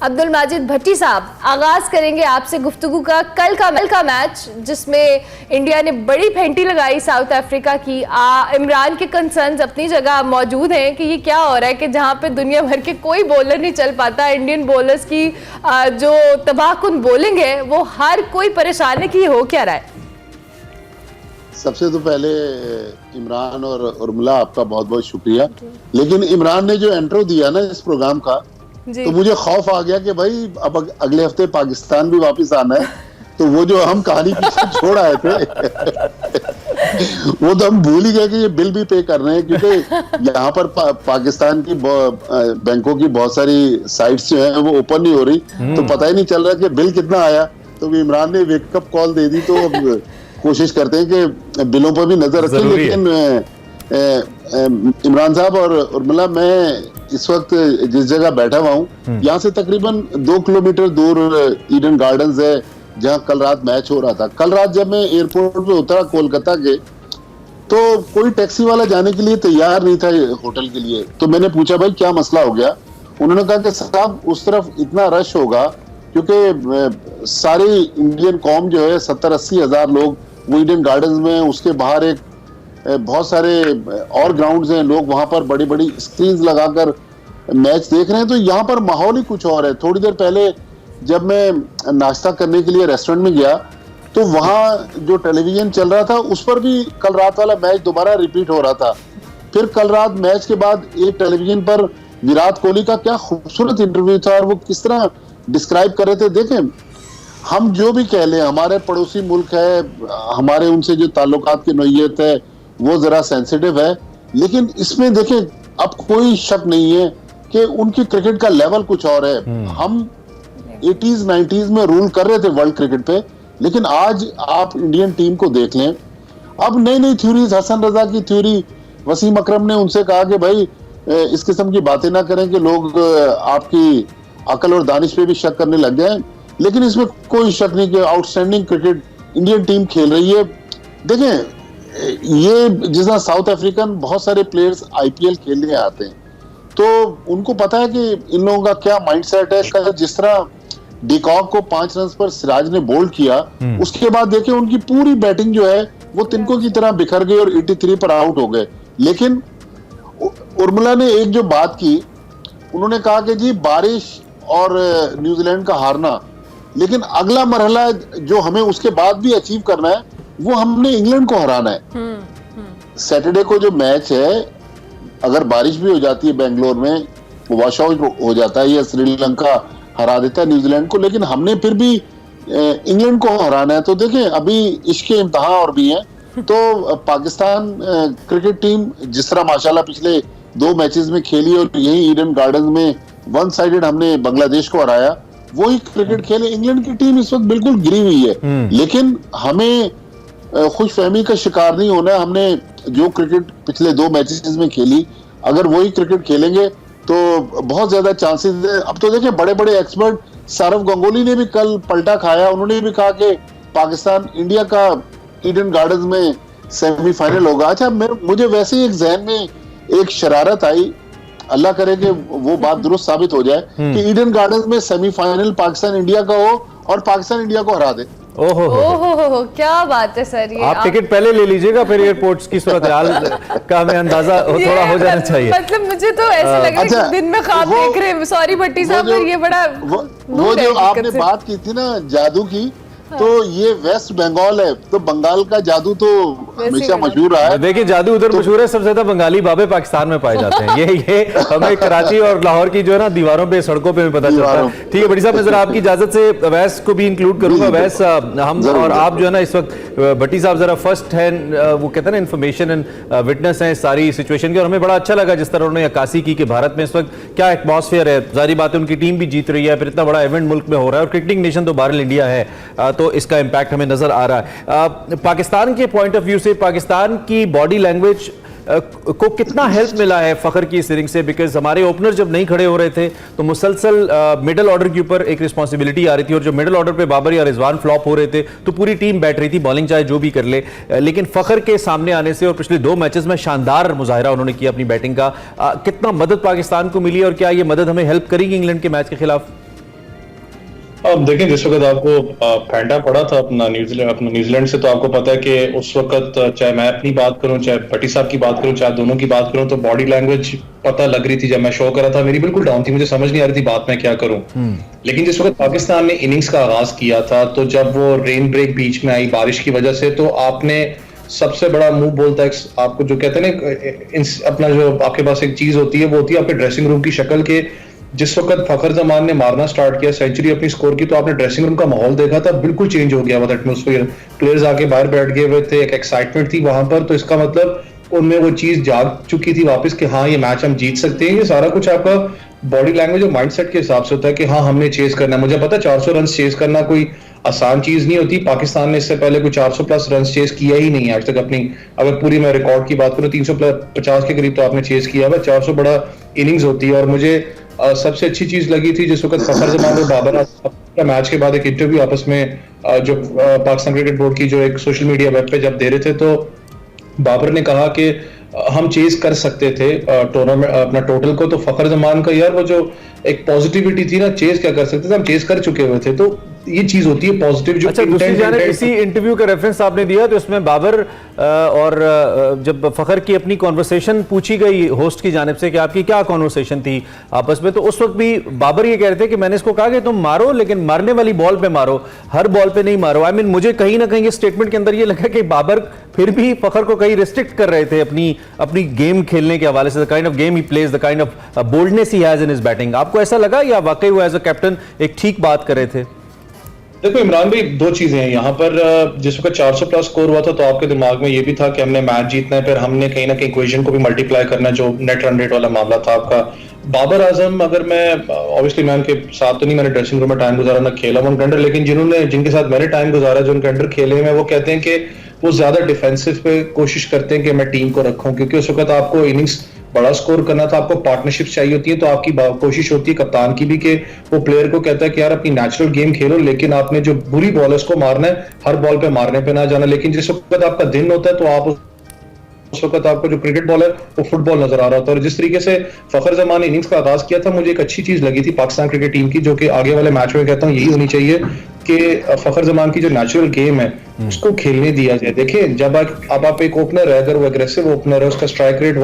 अब्दुल माजिद भट्टी साहब, आगाज करेंगे आपसे गुफ्तगू का कल का मैच जिसमें इंडिया ने बड़ी फेंटी लगाई साउथ अफ्रीका की। इमरान के कंसर्न्स अपनी जगह मौजूद हैं कि ये क्या हो रहा है कि जहां पे दुनिया भर के कोई बॉलर नहीं चल पाता, इंडियन बॉलर्स की जो तबाहकुन बॉलिंग है वो हर कोई परेशान है कि हो क्या रहा है। सबसे तो पहले इमरान और उर्मिला आपका बहुत बहुत शुक्रिया। लेकिन इमरान ने जो इंट्रो दिया ना इस प्रोग्राम का, तो मुझे खौफ आ गया कि भाई अब अगले हफ्ते पाकिस्तान भी वापस आना है, तो वो जो हम कहानी पीछे छोड़ आए थे वो तो हम भूल ही गए कि ये बिल भी पे कर रहे हैं, क्योंकि यहाँ पर पाकिस्तान की बैंकों की बहुत सारी साइट्स जो है वो ओपन नहीं हो रही, तो पता ही नहीं चल रहा कि बिल कितना आया। तो इमरान ने वेकअप कॉल दे दी, तो अब कोशिश करते हैं कि बिलों पर भी नजर रखें। लेकिन इमरान साहब और उर्मिला, मैं इस वक्त जिस जगह बैठा हुआ हूँ यहाँ से तकरीबन 2 किलोमीटर दूर ईडन गार्डन्स है, जहाँ कल रात मैच हो रहा था। कल रात जब मैं एयरपोर्ट पे उतरा कोलकाता के, तो कोई टैक्सी वाला जाने के लिए तैयार नहीं था होटल के लिए। तो मैंने पूछा भाई क्या मसला हो गया। उन्होंने कहा कि साहब उस तरफ इतना रश होगा क्योंकि सारी इंडियन कौम जो है 70-80 हजार लोग वो ईडन गार्डन्स में, उसके बाहर एक बहुत सारे और ग्राउंड्स हैं, लोग वहां पर बड़ी बड़ी स्क्रीन्स लगाकर मैच देख रहे हैं। तो यहाँ पर माहौल ही कुछ और है। थोड़ी देर पहले जब मैं नाश्ता करने के लिए रेस्टोरेंट में गया, तो वहां जो टेलीविजन चल रहा था उस पर भी कल रात वाला मैच दोबारा रिपीट हो रहा था। फिर कल रात मैच के बाद एक टेलीविजन पर विराट कोहली का क्या खूबसूरत इंटरव्यू था, और वो किस तरह डिस्क्राइब कर रहे थे। देखें, हम जो भी कह लें, हमारे पड़ोसी मुल्क है, हमारे उनसे जो ताल्लुकात की नोयत है वो जरा सेंसिटिव है, लेकिन इसमें देखें अब कोई शक नहीं है कि उनकी क्रिकेट का लेवल कुछ और है। हम 80s 90s में रूल कर रहे थे वर्ल्ड क्रिकेट पे, लेकिन आज आप इंडियन टीम को देख लें, अब नई नई थ्योरीज, हसन रजा की थ्योरी, वसीम अकरम ने उनसे कहा कि भाई इस किस्म की बातें ना करें कि लोग आपकी अकल और दानिश पे भी शक करने लग गए। लेकिन इसमें कोई शक नहीं कि आउटस्टैंडिंग क्रिकेट इंडियन टीम खेल रही है। देखें, ये जिस तरह साउथ अफ्रीकन बहुत सारे प्लेयर्स आईपीएल खेलने आते हैं, तो उनको पता है कि इन लोगों का क्या माइंडसेट है। कल जिस तरह डिकॉक को 5 रन पर सिराज ने बोल्ड किया, उसके बाद देखें उनकी पूरी बैटिंग जो है वो तिनकों की तरह बिखर गई और 83 पर आउट हो गए। लेकिन उर्मिला ने एक जो बात की, उन्होंने कहा कि जी बारिश और न्यूजीलैंड का हारना, लेकिन अगला मरहला जो हमें उसके बाद भी अचीव करना है वो हमने इंग्लैंड को हराना है। सैटरडे को जो मैच है, अगर बारिश भी हो जाती है बेंगलोर में, वॉश आउट हो जाता है या श्रीलंका हरा देता है न्यूजीलैंड को, लेकिन हमने फिर भी इंग्लैंड को हराना है। तो देखें, अभी इसके इम्तिहान और भी हैं। तो पाकिस्तान क्रिकेट टीम जिस तरह माशाल्लाह पिछले 2 मैचेस में खेली और यही ईडन गार्डन में वन साइडेड हमने बांग्लादेश को हराया, वही क्रिकेट खेले। इंग्लैंड की टीम इस वक्त बिल्कुल गिरी हुई है, लेकिन हमें खुशफहमी का शिकार नहीं होना है। हमने जो क्रिकेट पिछले 2 मैचेस में खेली, अगर वही क्रिकेट खेलेंगे तो बहुत ज्यादा चांसेस है। अब तो देखिए बड़े बड़े एक्सपर्ट, सौरव गंगोली ने भी कल पलटा खाया। उन्होंने भी कहा कि पाकिस्तान इंडिया का ईडन गार्डन्स में सेमीफाइनल होगा। अच्छा, मुझे वैसे ही एक जहन में एक शरारत आई, अल्लाह करे कि वो बात दुरुस्त साबित हो जाए कि ईडन गार्डन्स में सेमीफाइनल पाकिस्तान इंडिया का हो और पाकिस्तान इंडिया को हरा दे। ओहो, क्या बात है सर। ये आप टिकट पहले ले लीजिएगा, फिर एयरपोर्ट्स की सूरत हाल का हमें अंदाजा थोड़ा हो जाना चाहिए। मतलब मुझे तो ऐसा लग रहा है कि दिन में ख्वाब देख रहे हैं। सॉरी भट्टी साहब, पर ये बड़ा वो जो आपने बात की थी ना जादू की, तो ये वेस्ट बंगाल है, तो बंगाल का जादू तो हमेशा मशहूर रहा है। देखिए, जादू उधर मशहूर है, सबसे ज्यादा बंगाली बाबे पाकिस्तान में पाए जाते हैं। ये हमें कराची और लाहौर की जो है ना दीवारों पे, सड़कों पे पता चलता है। ठीक है भट्टी साहब, मैं जरा आपकी इजाजत से अवैस को भी इंक्लूड करूंगा। अवैस, हम और आप जो है ना इस वक्त भट्टी साहब जरा फर्स्ट हैंड वो कहते हैं ना इन्फॉर्मेशन एंड विटनेस है सारी सिचुएशन की, और हमें बड़ा अच्छा लगा जिस तरह उन्होंने अक्कासी की कि भारत में इस वक्त क्या एटमॉस्फेयर है। जाहिर बात है उनकी टीम भी जीत रही है, फिर इतना बड़ा इवेंट मुल्क में हो रहा है, और क्रिकेटिंग नेशन तो बहरहाल इंडिया है, तो इसका इंपैक्ट हमें नजर आ रहा है। पाकिस्तान के पॉइंट ऑफ व्यू से पाकिस्तान की बॉडी लैंग्वेज को कितना हेल्प मिला है फखर की इस इनिंग से? बिकॉज हमारे ओपनर जब नहीं खड़े हो रहे थे तो मुसलसल मिडिल ऑर्डर के ऊपर एक रिस्पॉन्सिबिलिटी आ रही थी, और जब मिडिल ऑर्डर पे बाबर या रिजवान फ्लॉप हो रहे थे तो पूरी टीम बैठ रही थी, बॉलिंग चाहे जो भी कर ले। लेकिन फखर के सामने आने से और पिछले 2 मैचेस में शानदार मुजाहिरा उन्होंने किया अपनी बैटिंग का, कितना मदद पाकिस्तान को मिली, और क्या ये मदद हमें हेल्प करेगी इंग्लैंड के मैच के खिलाफ? अब देखें, जिस वक्त आपको फेंटा पड़ा था अपना न्यूजीलैंड से, तो आपको पता है कि उस वक्त चाहे मैं अपनी बात करूं, चाहे भट्टी साहब की बात करूं, चाहे दोनों की बात करूं, तो बॉडी लैंग्वेज पता लग रही थी। जब मैं शो कर रहा था मेरी बिल्कुल डाउन थी, मुझे समझ नहीं आ रही थी बात मैं क्या करूं। लेकिन जिस वक्त पाकिस्तान ने इनिंग्स का आगाज किया था, तो जब वो रेन ब्रेक बीच में आई बारिश की वजह से, तो आपने सबसे बड़ा मूव बोलता है आपको, जो कहते हैं ना, अपना जो आपके पास एक चीज होती है, वो होती है आपके ड्रेसिंग रूम की शक्ल के। जिस वक्त फखर जमान ने मारना स्टार्ट किया, सेंचुरी अपनी स्कोर की, तो आपने ड्रेसिंग रूम का माहौल देखा था, बिल्कुल चेंज हो गया हुआ था एटमोस्फेयर। प्लेयर्स आके बाहर बैठ गए हुए थे, एक एक्साइटमेंट थी वहां पर। तो इसका मतलब उनमें वो चीज जाग चुकी थी वापस कि हाँ, ये मैच हम जीत सकते हैं। ये सारा कुछ आपका बॉडी लैंग्वेज और माइंडसेट के हिसाब से होता है कि हाँ, हमने चेस करना है। मुझे पता है 400 रन चेस करना कोई आसान चीज नहीं होती। पाकिस्तान ने इससे पहले कोई 400 प्लस रन चेस किया ही नहीं है आज तक अपनी, अगर पूरी मैं रिकॉर्ड की बात करूं 350 के करीब तो आपने चेस किया हुआ। 400 बड़ा इनिंग्स होती है। और मुझे सबसे अच्छी चीज लगी थी जिस वक्त फखर जमान और बाबर आजम मैच के बाद एक इंटरव्यू आपस में जो पाकिस्तान क्रिकेट बोर्ड की जो एक सोशल मीडिया वेब पे जब दे रहे थे, तो बाबर ने कहा कि हम चेस कर सकते थे टूर्नामेंट अपना टोटल को। तो फखर जमान का यार वो जो एक पॉजिटिविटी थी ना, चेस क्या कर सकते थे, हम चेस कर चुके हुए थे। तो ये चीज होती है पॉजिटिव जो अच्छा, दूसरी जानिब इसी इंटरव्यू का रेफरेंस आपने दिया, तो इसमें बाबर और जब फखर की अपनी कॉन्वर्सेशन पूछी गई होस्ट की जानिब से कि आपकी क्या कॉन्वर्सेशन थी आपस में, तो उस वक्त भी बाबर ये कह रहे थे कि मैंने इसको कहा कि तुम मारो, लेकिन मारने वाली बॉल पे मारो, हर बॉल पे नहीं मारो। आई मीन मुझे कहीं ना कहीं स्टेटमेंट के अंदर ये लगा कि बाबर फिर भी फखर को कहीं रिस्ट्रिक्ट कर रहे थे अपनी गेम खेलने के हवाले से, the kind of game he plays, the kind of boldness he has in his batting. आपको ऐसा लगा या वाकई वो एज अ कैप्टन एक ठीक बात कर रहे थे? देखो इमरान भाई, दो चीजें हैं यहाँ पर। जिस वक्त 400 प्लस स्कोर हुआ था, तो आपके दिमाग में ये भी था कि हमने मैच जीतना है, फिर हमने कहीं ना कहीं इक्वेशन को भी मल्टीप्लाई करना है, जो नेट रन रेट वाला मामला था आपका। बाबर आजम, अगर मैं ऑब्वियसली मैं उनके साथ तो नहीं, मैंने ड्रेसिंग रूम में टाइम गुजारा, ना खेला उनके अंडर, लेकिन जिनके साथ मैंने टाइम गुजारा, जो उनके अंडर खेले में, वो कहते हैं कि वो ज्यादा डिफेंसिव पे कोशिश करते हैं कि मैं टीम को रखूं, क्योंकि उस वक्त आपको इनिंग्स बड़ा स्कोर करना था, आपको पार्टनरशिप चाहिए होती है। तो आपकी कोशिश होती है कप्तान की भी कि वो प्लेयर को कहता है कि यार अपनी नेचुरल गेम खेलो, लेकिन आपने जो बुरी बॉलर्स को मारना है, हर बॉल पे मारने पे ना जाना। लेकिन जिस वक्त आपका दिन होता है, तो आप उस वक्त आपको जो क्रिकेट बॉल है वो फुटबॉल नजर आ रहा होता है। और जिस तरीके से फखर जमान ने इनिंग्स का आगाज किया था, मुझे एक अच्छी चीज लगी थी पाकिस्तान क्रिकेट टीम की, जो कि आगे वाले मैच में कहता हूँ यही होनी चाहिए कि फखर जमान की जो नेचुरल गेम है उसको खेलने दिया जाए। देखें, जब अब आप एक ओपनर है, अगर वो एग्रेसिव ओपनर है, उसका स्ट्राइक रेट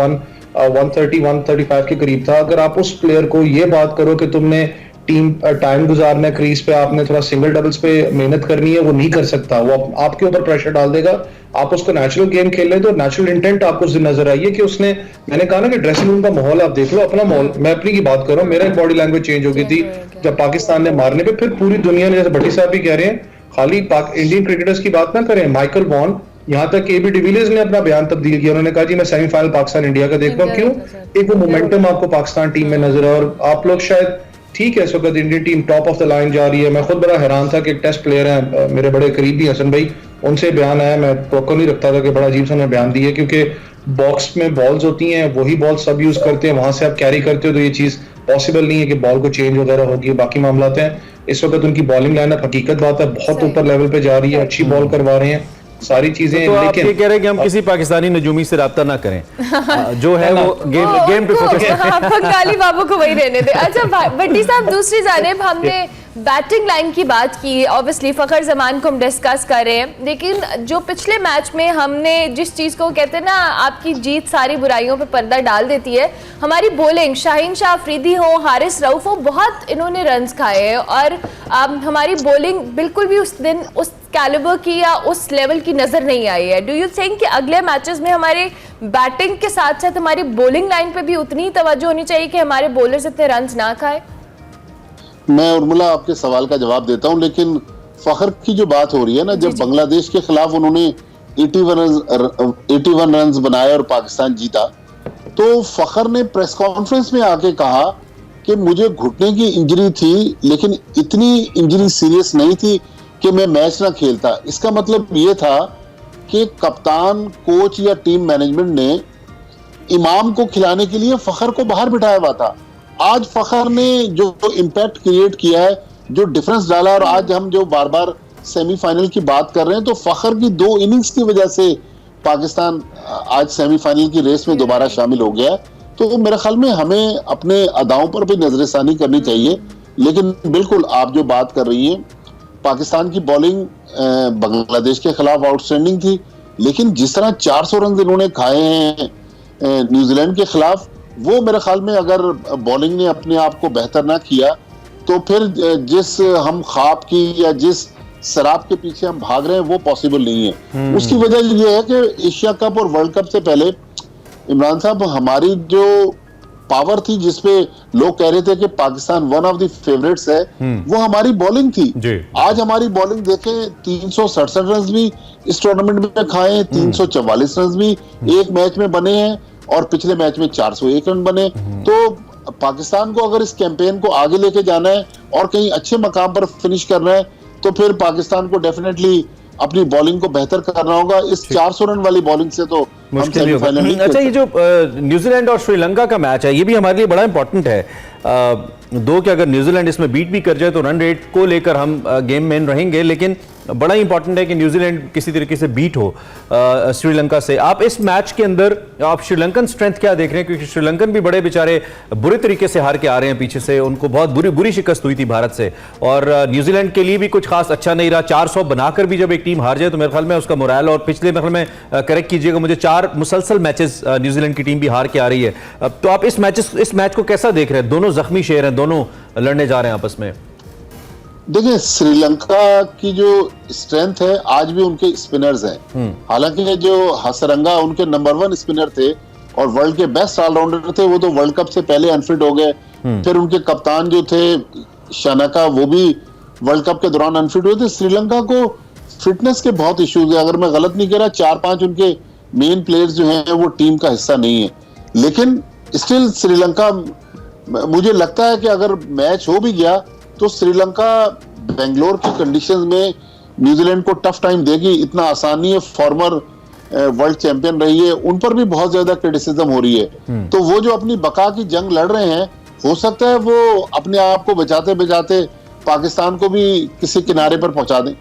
130-135 के करीब था, अगर आप उस प्लेयर को ये बात करो कि तुमने टीम टाइम गुजारना है क्रीज पे, आपने थोड़ा सिंगल डबल्स पे मेहनत करनी है, वो नहीं कर सकता, वो आपके ऊपर प्रेशर डाल देगा। आप उसको नेचुरल गेम खेल रहे, तो नेचुरल इंटेंट आपको उस दिन नजर आई है कि उसने, मैंने कहा ना कि ड्रेसिंग रूम का माहौल आप देख लो, अपना माहौल, मैं अपनी की बात कर रहा हूँ, मेरा एक बॉडी लैंग्वेज चेंज हो गई थी जब पाकिस्तान ने मारने पे। फिर पूरी दुनिया ने, जैसे भट्टी साहब भी कह रहे हैं, खाली इंडियन क्रिकेटर्स की बात ना करें, माइकल वॉन, यहाँ तक एबी डिविलियर्स ने अपना बयान तब्दील किया। उन्होंने कहा जी मैं सेमीफाइनल पाकिस्तान इंडिया का देखता हूँ। क्यों? एक वो मोमेंटम आपको पाकिस्तान टीम में नजर है। और आप लोग शायद, ठीक है, इस वक्त Indian team top of the line जा रही है। मैं खुद बड़ा हैरान था कि एक टेस्ट प्लेयर है, मेरे बड़े करीबी हसन भाई, उनसे बयान आया, मैं तवक्को नहीं रखता था कि बड़ा अजीब सा उन्होंने बयान दिया, क्योंकि बॉक्स में बॉल्स होती हैं, वही बॉल सब यूज करते हैं, वहां से आप कैरी करते हो, तो ये चीज पॉसिबल नहीं है कि बॉल को चेंज वगैरह होगी, बाकी मामला हैं। इस वक्त उनकी बॉलिंग लाइनअप हकीकत बात है बहुत ऊपर लेवल पे जा रही है, अच्छी बॉल करवा रहे हैं, सारी चीजें। तो आप ये कह रहे हैं कि हम किसी पाकिस्तानी नजूमी से राब्ता ना करें, जो है वो गेम पे फोकस करें। बंगाली बाबू को वही रहने दे। अच्छा भट्टी साहब, दूसरी जानिब हमने बैटिंग लाइन की बात की, ऑब्वियसली फखर जमान को हम डिस्कस कर रहे हैं, लेकिन जो पिछले मैच में हमने जिस चीज़ को कहते हैं ना, आपकी जीत सारी बुराइयों पे पर्दा डाल देती है, हमारी बॉलिंग, शाहीन शाह अफरीदी हो, हारिस रऊफ हो, बहुत इन्होंने रन्स खाए हैं, और हमारी बॉलिंग बिल्कुल भी उस दिन उस कैलिबर की या उस लेवल की नज़र नहीं आई है। डू यू थिंक कि अगले मैचेस में हमारे बैटिंग के साथ साथ हमारी बॉलिंग लाइन पे भी उतनी तवज्जो होनी चाहिए कि हमारे बॉलर्स इतने रन्स ना खाए? मैं उर्मिला आपके सवाल का जवाब देता हूं, लेकिन फखर की जो बात हो रही है ना, जब बांग्लादेश के खिलाफ उन्होंने 81 रन बनाए और पाकिस्तान जीता, तो फखर ने प्रेस कॉन्फ्रेंस में आके कहा कि मुझे घुटने की इंजरी थी, लेकिन इतनी इंजरी सीरियस नहीं थी कि मैं मैच ना खेलता। इसका मतलब ये था कि कप्तान, कोच या टीम मैनेजमेंट ने इमाम को खिलाने के लिए फखर को बाहर बिठाया हुआ था। आज फखर ने जो इम्पैक्ट क्रिएट किया है, जो डिफरेंस डाला, और आज हम जो बार बार सेमीफाइनल की बात कर रहे हैं, तो फखर की 2 इनिंग्स की वजह से पाकिस्तान आज सेमीफाइनल की रेस में दोबारा शामिल हो गया। तो मेरे ख्याल में हमें अपने अदाओं पर भी नजरसानी करनी चाहिए। लेकिन बिल्कुल आप जो बात कर रही हैं, पाकिस्तान की बॉलिंग बांग्लादेश के खिलाफ आउटस्टैंडिंग थी, लेकिन जिस तरह 400 रन इन्होंने खाए हैं न्यूजीलैंड के खिलाफ, वो मेरे ख्याल में अगर बॉलिंग ने अपने आप को बेहतर ना किया तो फिर जिस हम ख्वाब की या जिस शराब के पीछे हम भाग रहे हैं वो पॉसिबल नहीं है। उसकी वजह ये है कि एशिया कप और वर्ल्ड कप से पहले इमरान साहब हमारी जो पावर थी, जिसपे लोग कह रहे थे कि Pakistan one of the favourites है, वो हमारी बॉलिंग थी। आज हमारी बॉलिंग देखें, 367 रन भी इस टूर्नामेंट में खाए, 344 रन भी एक मैच में बने हैं और पिछले मैच में 401 रन बने। तो पाकिस्तान को अगर इस कैंपेन को आगे लेके जाना है और कहीं अच्छे मकाम पर फिनिश करना है तो फिर पाकिस्तान को डेफिनेटली अपनी बॉलिंग को बेहतर करना होगा। इस 400 रन वाली बॉलिंग से तो मुश्किल होगा। अच्छा, ये जो न्यूजीलैंड और श्रीलंका का मैच है, ये भी हमारे लिए बड़ा इंपॉर्टेंट है। दो कि अगर न्यूजीलैंड इसमें बीट भी कर जाए तो रन रेट को लेकर हम गेम में रहेंगे, लेकिन बड़ा इंपॉर्टेंट है कि न्यूजीलैंड किसी तरीके से बीट हो श्रीलंका से। आप इस मैच के अंदर आप श्रीलंकन स्ट्रेंथ क्या देख रहे हैं? क्योंकि श्रीलंकन भी बड़े बेचारे बुरे तरीके से हार के आ रहे हैं पीछे से, उनको बहुत बुरी शिकस्त हुई थी भारत से, और न्यूजीलैंड के लिए भी कुछ खास अच्छा नहीं रहा। 400 बनाकर भी जब एक टीम हार जाए तो मेरे ख्याल में उसका मोरल, और पिछले मेरे ख्याल में करेक्ट कीजिएगा मुझे, 4 मुसलसल मैचेस न्यूजीलैंड की टीम भी हार के आ रही है। तो आप इस मैच को कैसा देख रहे हैं? दोनों जख्मी शेर हैं, दोनों लड़ने जा रहे हैं आपस में। देखिए, श्रीलंका की जो स्ट्रेंथ है आज भी उनके स्पिनर्स हैं। हालांकि जो हसरंगा उनके नंबर 1 स्पिनर थे और वर्ल्ड के बेस्ट ऑलराउंडर थे, वो तो वर्ल्ड कप से पहले अनफिट हो गए। फिर उनके कप्तान जो थे शनाका, वो भी वर्ल्ड कप के दौरान अनफिट हुए थे। श्रीलंका को फिटनेस के बहुत इश्यूज है। अगर मैं गलत नहीं कह रहा, 4-5 उनके मेन प्लेयर्स जो हैं वो टीम का हिस्सा नहीं है। लेकिन स्टिल श्रीलंका, मुझे लगता है कि अगर मैच हो भी गया तो श्रीलंका बेंगलोर की कंडीशंस में न्यूजीलैंड को टफ टाइम देगी। इतना आसान नहीं है, फॉर्मर वर्ल्ड चैंपियन रही है, उन पर भी बहुत ज्यादा क्रिटिसिज्म हो रही है। तो वो जो अपनी बका की जंग लड़ रहे हैं, हो सकता है वो अपने आप को बचाते बचाते पाकिस्तान को भी किसी किनारे पर पहुंचा दें।